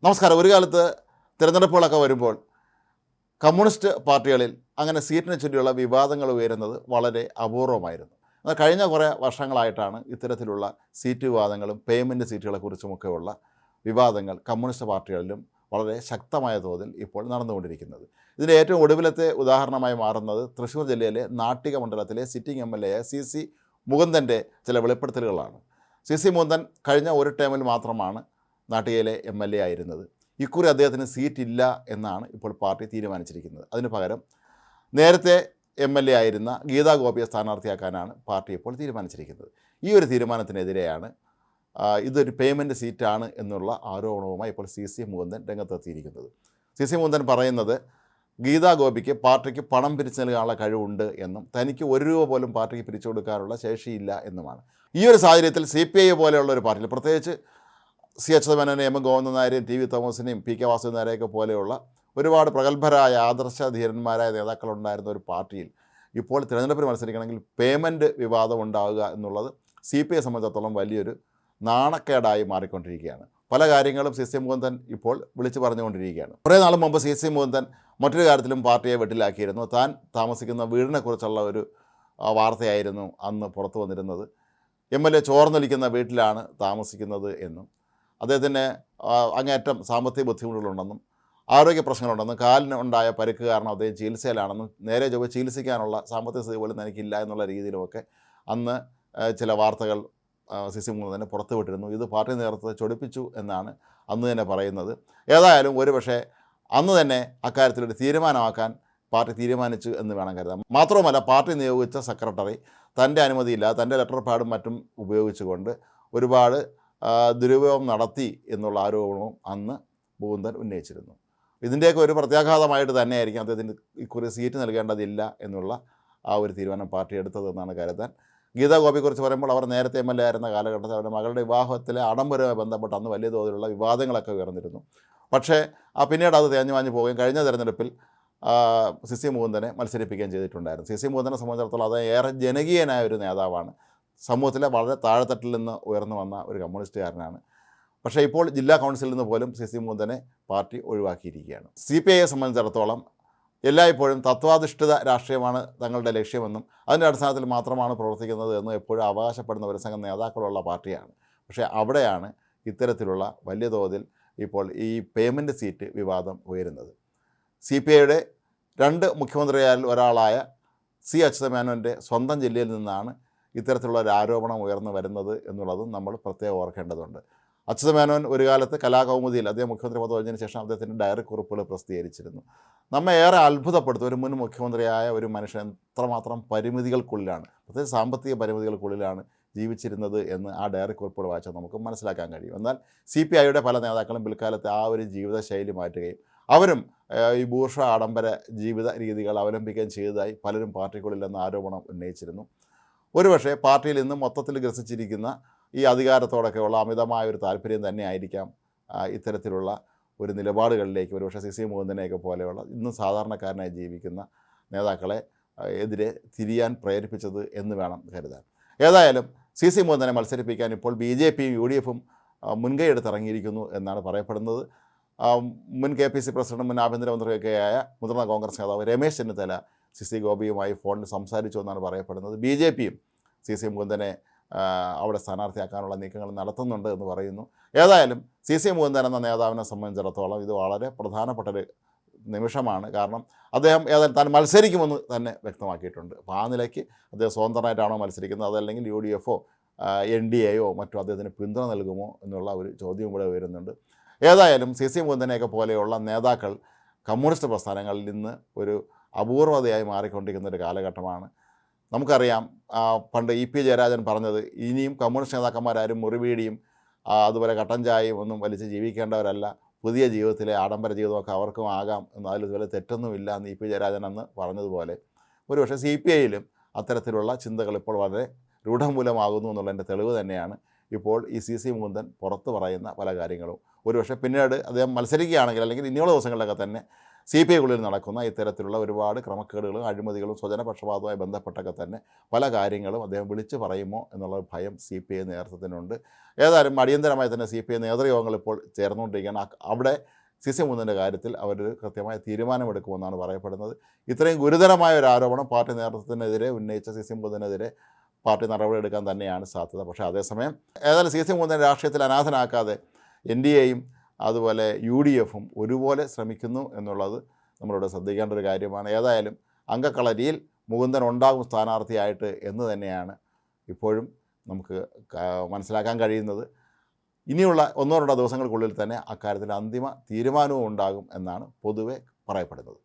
നമസ്കാരം. ഒരു കാലത്ത് തിരഞ്ഞെടുപ്പുകളൊക്കെ വരുമ്പോൾ കമ്മ്യൂണിസ്റ്റ് പാർട്ടികളിൽ അങ്ങനെ സീറ്റിനെ ചൊല്ലിയുള്ള വിവാദങ്ങൾ ഉയരുന്നത് വളരെ അപൂർവമായിരുന്നു. എന്നാൽ കഴിഞ്ഞ കുറേ വർഷങ്ങളായിട്ടാണ് ഇത്തരത്തിലുള്ള സീറ്റ് വിവാദങ്ങളും പേയ്മെൻറ്റ് സീറ്റുകളെക്കുറിച്ചുമൊക്കെയുള്ള വിവാദങ്ങൾ കമ്മ്യൂണിസ്റ്റ് പാർട്ടികളിലും വളരെ ശക്തമായ തോതിൽ ഇപ്പോൾ നടന്നുകൊണ്ടിരിക്കുന്നത്. ഇതിൻ്റെ ഏറ്റവും ഒടുവിലത്തെ ഉദാഹരണമായി മാറുന്നത് തൃശ്ശൂർ ജില്ലയിലെ നാട്ടിക മണ്ഡലത്തിലെ സിറ്റിംഗ് MLA CC മുകുന്ദൻ്റെ ചില വെളിപ്പെടുത്തലുകളാണ്. CC മുകുന്ദൻ കഴിഞ്ഞ ഒരു ടേമിൽ മാത്രമാണ് നാട്ടികയിലെ MLA ആയിരുന്നത്. ഇക്കുറി അദ്ദേഹത്തിന് സീറ്റ് ഇല്ല എന്നാണ് ഇപ്പോൾ പാർട്ടി തീരുമാനിച്ചിരിക്കുന്നത്. അതിന് പകരം നേരത്തെ MLA ആയിരുന്ന ഗീതാ ഗോപിയെ സ്ഥാനാർത്ഥിയാക്കാനാണ് പാർട്ടി ഇപ്പോൾ തീരുമാനിച്ചിരിക്കുന്നത്. ഈ ഒരു തീരുമാനത്തിനെതിരെയാണ് ഇതൊരു പേയ്മെൻറ്റ് സീറ്റാണ് എന്നുള്ള ആരോപണവുമായി ഇപ്പോൾ CC മുകുന്ദൻ രംഗത്തെത്തിയിരിക്കുന്നത്. CC മുകുന്ദൻ പറയുന്നത് ഗീതാ ഗോപിക്ക് പാർട്ടിക്ക് പണം പിരിച്ചു നൽകാനുള്ള കഴിവുണ്ട് എന്നും തനിക്ക് ₹1 പോലും പാർട്ടിക്ക് പിരിച്ചു കൊടുക്കാനുള്ള ശേഷിയില്ല എന്നുമാണ്. ഈ ഒരു സാഹചര്യത്തിൽ CPI പോലെയുള്ള ഒരു പാർട്ടിയിൽ, പ്രത്യേകിച്ച് C അച്യുതമേനോനെയും M Govindan നായരെയും TV തോമസിനെയും PK വാസുദേവനാരെയൊക്കെ പോലെയുള്ള ഒരുപാട് പ്രഗത്ഭരായ ആദർശധീരന്മാരായ നേതാക്കളുണ്ടായിരുന്ന ഒരു പാർട്ടിയിൽ ഇപ്പോൾ തിരഞ്ഞെടുപ്പിൽ മത്സരിക്കണമെങ്കിൽ പേയ്മെൻറ്റ് വിവാദം ഉണ്ടാവുക എന്നുള്ളത് CPI സംബന്ധിച്ചിടത്തോളം വലിയൊരു നാണക്കേടായി മാറിക്കൊണ്ടിരിക്കുകയാണ്. പല കാര്യങ്ങളും CC മുകുന്ദൻ ഇപ്പോൾ വിളിച്ചു പറഞ്ഞുകൊണ്ടിരിക്കുകയാണ്. കുറേ നാൾ മുമ്പ് CC മുകുന്ദൻ മറ്റൊരു കാര്യത്തിലും പാർട്ടിയെ വെട്ടിലാക്കിയിരുന്നു. താൻ താമസിക്കുന്ന വീടിനെക്കുറിച്ചുള്ള ഒരു വാർത്തയായിരുന്നു അന്ന് പുറത്തു വന്നിരുന്നത്. MLA ചോർന്നൊലിക്കുന്ന വീട്ടിലാണ് താമസിക്കുന്നത് എന്നും അദ്ദേഹത്തിന് അങ്ങേയറ്റം സാമ്പത്തിക ബുദ്ധിമുട്ടുകളുണ്ടെന്നും ആരോഗ്യ പ്രശ്നങ്ങളുണ്ടെന്നും കാലിനുണ്ടായ പരിക്ക് കാരണം അദ്ദേഹം ചികിത്സയിലാണെന്നും നേരെ ചൊവ്വേ ചികിത്സിക്കാനുള്ള സാമ്പത്തിക സ്ഥിതി പോലും തനിക്കില്ല എന്നുള്ള രീതിയിലുമൊക്കെ അന്ന് ചില വാർത്തകൾ CC മുകുന്ദൻ പുറത്തു വിട്ടിരുന്നു. ഇത് പാർട്ടി നേതൃത്വത്തെ ചൊടിപ്പിച്ചു എന്നാണ് അന്ന് തന്നെ പറയുന്നത്. ഏതായാലും ഒരുപക്ഷെ അന്ന് തന്നെ അക്കാര്യത്തിലൊരു തീരുമാനമാക്കാൻ പാർട്ടി തീരുമാനിച്ചു എന്ന് വേണം കരുതാം. മാത്രവുമല്ല, പാർട്ടി നിയോഗിച്ച സെക്രട്ടറി തൻ്റെ അനുമതിയില്ല തൻ്റെ ലെറ്റർ പാഡും മറ്റും ഉപയോഗിച്ചുകൊണ്ട് ഒരുപാട് ദുരുപയോഗം നടത്തി എന്നുള്ള ആരോപണവും അന്ന് മുകുന്ദൻ ഉന്നയിച്ചിരുന്നു. ഇതിൻ്റെയൊക്കെ ഒരു പ്രത്യാഘാതമായിട്ട് തന്നെയായിരിക്കും അദ്ദേഹത്തിന് ഇക്കുറി സീറ്റ് നൽകേണ്ടതില്ല എന്നുള്ള ആ ഒരു തീരുമാനം പാർട്ടി എടുത്തതെന്നാണ് കരുതാൻ. ഗീതാ ഗോപിയെക്കുറിച്ച് പറയുമ്പോൾ അവർ നേരത്തെ MLA ആയിരുന്ന കാലഘട്ടത്തിൽ അവരുടെ മകളുടെ വിവാഹത്തിലെ ആഡംബരവുമായി ബന്ധപ്പെട്ട് അന്ന് വലിയ തോതിലുള്ള വിവാദങ്ങളൊക്കെ ഉയർന്നിരുന്നു. പക്ഷേ പിന്നീട് അത് തേഞ്ഞു മാഞ്ഞു പോവുകയും കഴിഞ്ഞ തെരഞ്ഞെടുപ്പിൽ CC മുകുന്ദനെ മത്സരിപ്പിക്കുകയും ചെയ്തിട്ടുണ്ടായിരുന്നു. CC മുകുന്ദനെ സംബന്ധിച്ചിടത്തോളം അത് ഏറെ ജനകീയനായ ഒരു നേതാവാണ്. സമൂഹത്തിലെ വളരെ താഴെത്തട്ടിൽ നിന്ന് ഉയർന്നു വന്ന ഒരു കമ്മ്യൂണിസ്റ്റുകാരനാണ്. പക്ഷേ ഇപ്പോൾ ജില്ലാ കൗൺസിലിൽ നിന്ന് പോലും CC മുകുന്ദനെ പാർട്ടി ഒഴിവാക്കിയിരിക്കുകയാണ്. CPIയെ സംബന്ധിച്ചിടത്തോളം എല്ലായ്പ്പോഴും തത്വാധിഷ്ഠിത രാഷ്ട്രീയമാണ് തങ്ങളുടെ ലക്ഷ്യമെന്നും അതിൻ്റെ അടിസ്ഥാനത്തിൽ മാത്രമാണ് പ്രവർത്തിക്കുന്നത് എന്നും എപ്പോഴും അവകാശപ്പെടുന്ന ഒരു സംഘം നേതാക്കളുള്ള പാർട്ടിയാണ്. പക്ഷേ അവിടെയാണ് ഇത്തരത്തിലുള്ള വലിയ തോതിൽ ഇപ്പോൾ ഈ പേയ്മെൻറ്റ് സീറ്റ് വിവാദം ഉയരുന്നത്. CPIയുടെ 2 മുഖ്യമന്ത്രിമാരിൽ ഒരാളായ C അച്യുതമേനോൻ്റെ സ്വന്തം ജില്ലയിൽ നിന്നാണ് ഇത്തരത്തിലുള്ള ഒരു ആരോപണം ഉയർന്നു വരുന്നത് എന്നുള്ളതും നമ്മൾ പ്രത്യേകം ഓർക്കേണ്ടതുണ്ട്. അച്യുതമേനോൻ ഒരു കാലത്ത് കലാകൗമുദിയിൽ അദ്ദേഹം മുഖ്യമന്ത്രി പദം ഒഴിഞ്ഞതിന് ശേഷം അദ്ദേഹത്തിൻ്റെ ഡയറി കുറിപ്പുകൾ പ്രസിദ്ധീകരിച്ചിരുന്നു. നമ്മെ ഏറെ അത്ഭുതപ്പെടുത്തും ഒരു മുൻ മുഖ്യമന്ത്രിയായ ഒരു മനുഷ്യൻ എത്രമാത്രം പരിമിതികൾക്കുള്ളിലാണ്, പ്രത്യേകിച്ച് സാമ്പത്തിക പരിമിതികൾക്കുള്ളിലാണ് ജീവിച്ചിരുന്നത് എന്ന് ആ ഡയറി കുറിപ്പുകൾ വായിച്ചാൽ നമുക്ക് മനസ്സിലാക്കാൻ കഴിയും. എന്നാൽ CPIയുടെ പല നേതാക്കളും പിൽക്കാലത്ത് ആ ഒരു ജീവിതശൈലി മാറ്റുകയും അവരും ഈ ബൂർഷ ആഡംബര ജീവിത രീതികൾ അവലംബിക്കുകയും ചെയ്തതായി പലരും പാർട്ടിക്കുള്ളിലെന്ന ആരോപണം ഉന്നയിച്ചിരുന്നു. ഒരുപക്ഷെ പാർട്ടിയിൽ ഇന്ന് മൊത്തത്തിൽ ഗ്രസിച്ചിരിക്കുന്ന ഈ അധികാരത്തോടൊക്കെയുള്ള അമിതമായ ഒരു താല്പര്യം തന്നെയായിരിക്കാം ഇത്തരത്തിലുള്ള ഒരു നിലപാടുകളിലേക്ക് ഒരുപക്ഷെ CC മുകുന്ദനെയൊക്കെ പോലെയുള്ള ഇന്ന് സാധാരണക്കാരനായി ജീവിക്കുന്ന നേതാക്കളെ എതിരെ തിരിയാൻ പ്രേരിപ്പിച്ചത് എന്ന് വേണം കരുതാൻ. ഏതായാലും CC മുകുന്ദനെ മത്സരിപ്പിക്കാൻ ഇപ്പോൾ BJPയും UDFും മുൻകൈ എടുത്തിറങ്ങിയിരിക്കുന്നു എന്നാണ് പറയപ്പെടുന്നത്. മുൻ KPC പ്രസിഡന്റ് മുൻ ആഭ്യന്തരമന്ത്രിയൊക്കെയായ മുതിർന്ന കോൺഗ്രസ് നേതാവ് രമേശ് ചെന്നിത്തല CC ഗോപിയുമായി ഫോണിൽ സംസാരിച്ചു എന്നാണ് പറയപ്പെടുന്നത്. BJPയും CC മുകുന്ദനെ അവിടെ സ്ഥാനാർത്ഥിയാക്കാനുള്ള നീക്കങ്ങൾ നടത്തുന്നുണ്ട് എന്ന് പറയുന്നു. ഏതായാലും CC മുകുന്ദൻ എന്ന നേതാവിനെ സംബന്ധിച്ചിടത്തോളം ഇത് വളരെ പ്രധാനപ്പെട്ടൊരു നിമിഷമാണ്. കാരണം അദ്ദേഹം ഏതായാലും താൻ മത്സരിക്കുമെന്ന് തന്നെ വ്യക്തമാക്കിയിട്ടുണ്ട്. അപ്പോൾ ആ നിലയ്ക്ക് അദ്ദേഹം സ്വതന്ത്രമായിട്ടാണോ മത്സരിക്കുന്നത്, അതല്ലെങ്കിൽ UDFോ NDAയോ മറ്റോ അദ്ദേഹത്തിന് പിന്തുണ നൽകുമോ എന്നുള്ള ഒരു ചോദ്യം ഇവിടെ വരുന്നുണ്ട്. ഏതായാലും CC മുകുന്ദനെയൊക്കെ പോലെയുള്ള നേതാക്കൾ കമ്മ്യൂണിസ്റ്റ് പ്രസ്ഥാനങ്ങളിൽ നിന്ന് ഒരു അപൂർവതയായി മാറിക്കൊണ്ടിരിക്കുന്ന ഒരു കാലഘട്ടമാണ്. നമുക്കറിയാം, പണ്ട് EP ജയരാജൻ പറഞ്ഞത് ഇനിയും കമ്മ്യൂണിസ്റ്റ് നേതാക്കന്മാരാരും മുറിവീടിയും അതുപോലെ കട്ടൻ ചായയും ഒന്നും വലിച്ച് ജീവിക്കേണ്ടവരല്ല, പുതിയ ജീവിതത്തിലെ ആഡംബര ജീവിതമൊക്കെ അവർക്കും ആകാം എന്ന്, അതിൽ ഇതുപോലെ തെറ്റൊന്നുമില്ല എന്ന് EP ജയരാജൻ അന്ന് പറഞ്ഞതുപോലെ ഒരുപക്ഷെ CPIയിലും അത്തരത്തിലുള്ള ചിന്തകൾ ഇപ്പോൾ വളരെ രൂഢമൂലമാകുന്നു എന്നുള്ളതിൻ്റെ തെളിവ് തന്നെയാണ് ഇപ്പോൾ ഈ CC മുകുന്ദൻ പുറത്ത് പറയുന്ന പല കാര്യങ്ങളും. ഒരുപക്ഷെ പിന്നീട് അദ്ദേഹം മത്സരിക്കുകയാണെങ്കിൽ അല്ലെങ്കിൽ ഇനിയുള്ള ദിവസങ്ങളിലൊക്കെ തന്നെ CPI-ക്കുള്ളിൽ നടക്കുന്ന ഇത്തരത്തിലുള്ള ഒരുപാട് ക്രമക്കേടുകളും അഴിമതികളും സ്വജനപക്ഷപാതവുമായി ബന്ധപ്പെട്ടൊക്കെ തന്നെ പല കാര്യങ്ങളും അദ്ദേഹം വിളിച്ചു പറയുമോ എന്നുള്ള ഭയം CPI നേതൃത്വത്തിനുണ്ട്. ഏതായാലും അടിയന്തരമായി തന്നെ CPI നേതൃയോഗങ്ങൾ ഇപ്പോൾ ചേർന്നുകൊണ്ടിരിക്കുകയാണ്. അവിടെ CC-3 കാര്യത്തിൽ അവർ കൃത്യമായ തീരുമാനമെടുക്കുമെന്നാണ് പറയപ്പെടുന്നത്. ഇത്രയും ഗുരുതരമായ ഒരു ആരോപണം പാർട്ടി നേതൃത്വത്തിനെതിരെ ഉന്നയിച്ച CC-3-നെതിരെ പാർട്ടി നടപടിയെടുക്കാൻ തന്നെയാണ് സാധ്യത. പക്ഷേ അതേസമയം ഏതായാലും CC-3 രാഷ്ട്രീയത്തിൽ അനാഥനാക്കാതെ NDA-യും അതുപോലെ UDF-ഉം ഒരുപോലെ ശ്രമിക്കുന്നു എന്നുള്ളത് നമ്മളിവിടെ ശ്രദ്ധിക്കേണ്ട ഒരു കാര്യമാണ്. ഏതായാലും അങ്കക്കളരിയിൽ മുകുന്ദൻ ഉണ്ടാകും സ്ഥാനാർത്ഥിയായിട്ട് എന്ന് തന്നെയാണ് ഇപ്പോഴും നമുക്ക് മനസ്സിലാക്കാൻ കഴിയുന്നത്. ഇനിയുള്ള 1-2 ദിവസങ്ങൾക്കുള്ളിൽ തന്നെ അക്കാര്യത്തിൽ അന്തിമ തീരുമാനവും ഉണ്ടാകും എന്നാണ് പൊതുവെ പറയപ്പെടുന്നത്.